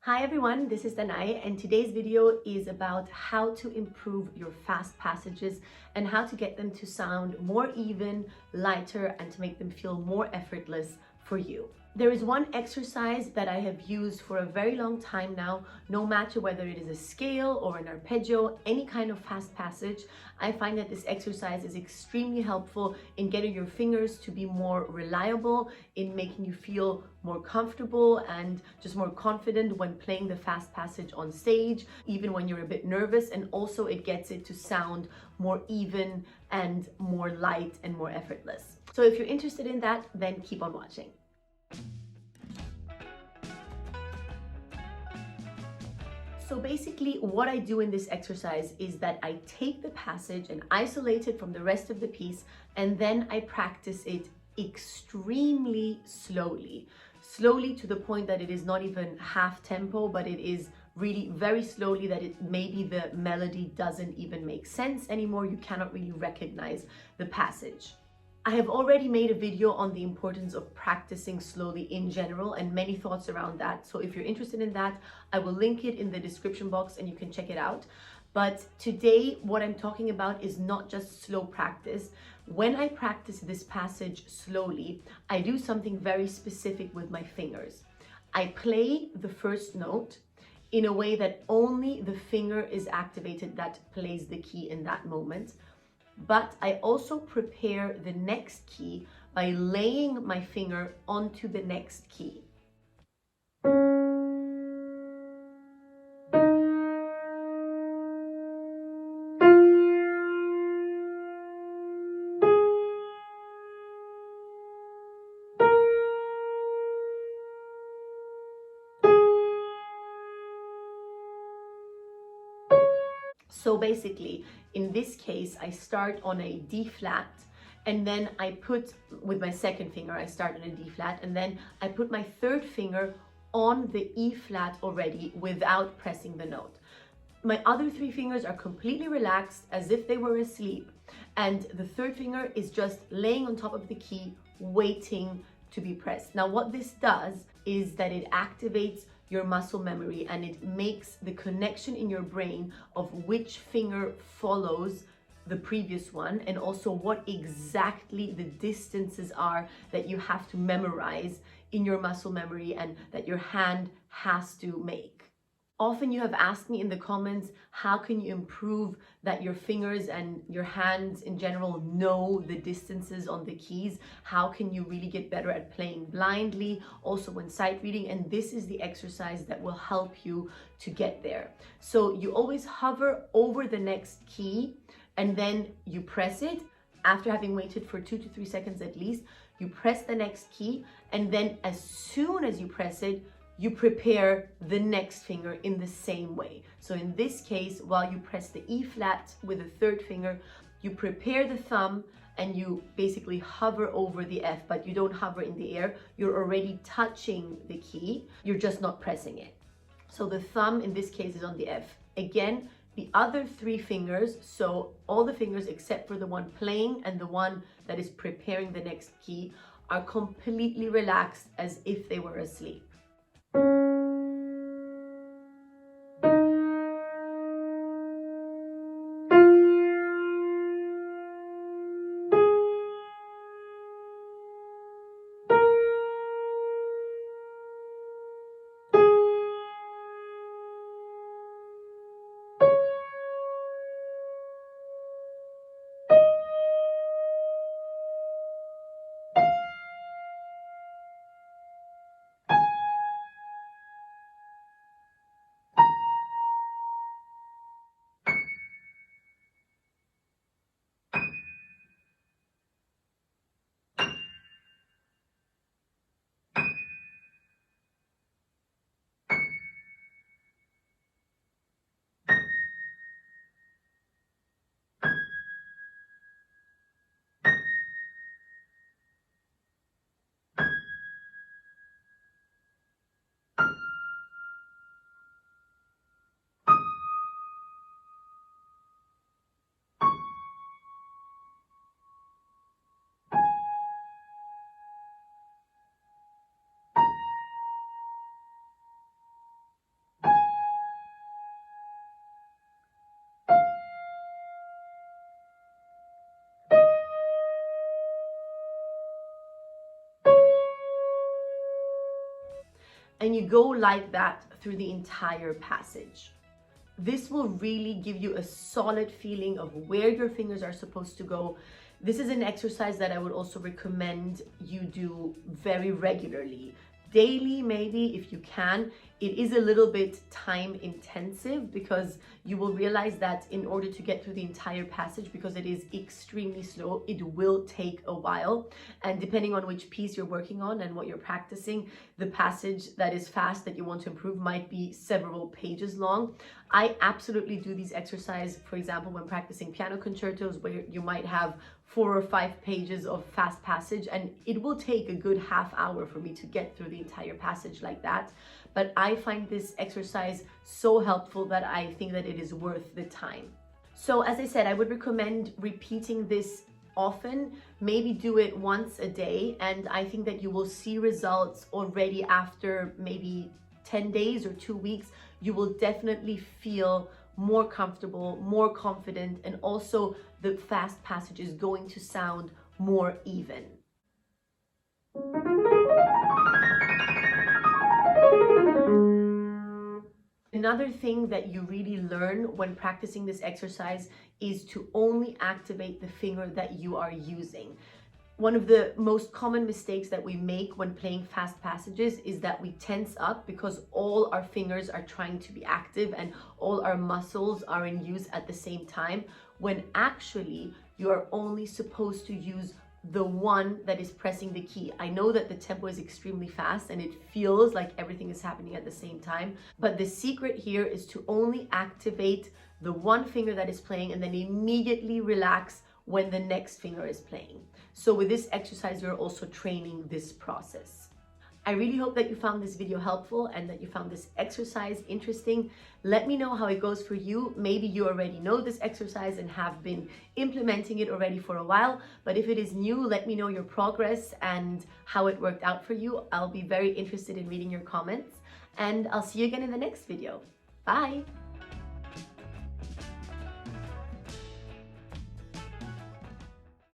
Hi everyone, this is Danae, and today's video is about how to improve your fast passages and how to get them to sound more even, lighter, and to make them feel more effortless for you. There is one exercise that I have used for a very long time now, no matter whether it is a scale or an arpeggio, any kind of fast passage. I find that this exercise is extremely helpful in getting your fingers to be more reliable, in making you feel more comfortable and just more confident when playing the fast passage on stage, even when you're a bit nervous, and also it gets it to sound more even and more light and more effortless. So if you're interested in that, then keep on watching. So basically what I do in this exercise is that I take the passage and isolate it from the rest of the piece, and then I practice it extremely slowly. Slowly to the point that it is not even half tempo, but it is really very slowly, that maybe the melody doesn't even make sense anymore. You cannot really recognize the passage. I have already made a video on the importance of practicing slowly in general and many thoughts around that. So if you're interested in that, I will link it in the description box and you can check it out. But today, what I'm talking about is not just slow practice. When I practice this passage slowly, I do something very specific with my fingers. I play the first note in a way that only the finger is activated that plays the key in that moment. But I also prepare the next key by laying my finger onto the next key. So basically, in this case, I start on a D flat, and then I put, with my second finger, I start on a D flat, and then I put my third finger on the E flat already without pressing the note. My other three fingers are completely relaxed as if they were asleep, and the third finger is just laying on top of the key, waiting to be pressed. Now, what this does is that it activates your muscle memory, and it makes the connection in your brain of which finger follows the previous one, and also what exactly the distances are that you have to memorize in your muscle memory and that your hand has to make. Often you have asked me in the comments, how can you improve that your fingers and your hands in general know the distances on the keys? How can you really get better at playing blindly, also when sight reading? And this is the exercise that will help you to get there. So you always hover over the next key and then you press it. After having waited for 2 to 3 seconds at least, you press the next key, and then as soon as you press it, you prepare the next finger in the same way. So in this case, while you press the E flat with the third finger, you prepare the thumb and you basically hover over the F, but you don't hover in the air. You're already touching the key. You're just not pressing it. So the thumb in this case is on the F. Again, the other three fingers, so all the fingers except for the one playing and the one that is preparing the next key, are completely relaxed as if they were asleep. and you go like that through the entire passage. This will really give you a solid feeling of where your fingers are supposed to go. This is an exercise that I would also recommend you do very regularly. Daily, maybe, if you can. It is a little bit time intensive because you will realize that in order to get through the entire passage, because it is extremely slow, it will take a while. And depending on which piece you're working on and what you're practicing, the passage that is fast that you want to improve might be several pages long. I absolutely do these exercises, for example, when practicing piano concertos, where you might have 4 or 5 pages of fast passage, and it will take a good half hour for me to get through the entire passage like that. But I find this exercise so helpful that I think that it is worth the time. So as I said, I would recommend repeating this often, maybe do it once a day, and I think that you will see results already after maybe 10 days or 2 weeks. You will definitely feel more comfortable, more confident, and also the fast passage is going to sound more even. Another thing that you really learn when practicing this exercise is to only activate the finger that you are using. One of the most common mistakes that we make when playing fast passages is that we tense up because all our fingers are trying to be active and all our muscles are in use at the same time, when actually you are only supposed to use the one that is pressing the key. I know that the tempo is extremely fast and it feels like everything is happening at the same time, but the secret here is to only activate the one finger that is playing and then immediately relax when the next finger is playing. So with this exercise, you're also training this process. I really hope that you found this video helpful and that you found this exercise interesting. Let me know how it goes for you. Maybe you already know this exercise and have been implementing it already for a while, but if it is new, let me know your progress and how it worked out for you. I'll be very interested in reading your comments, and I'll see you again in the next video. Bye!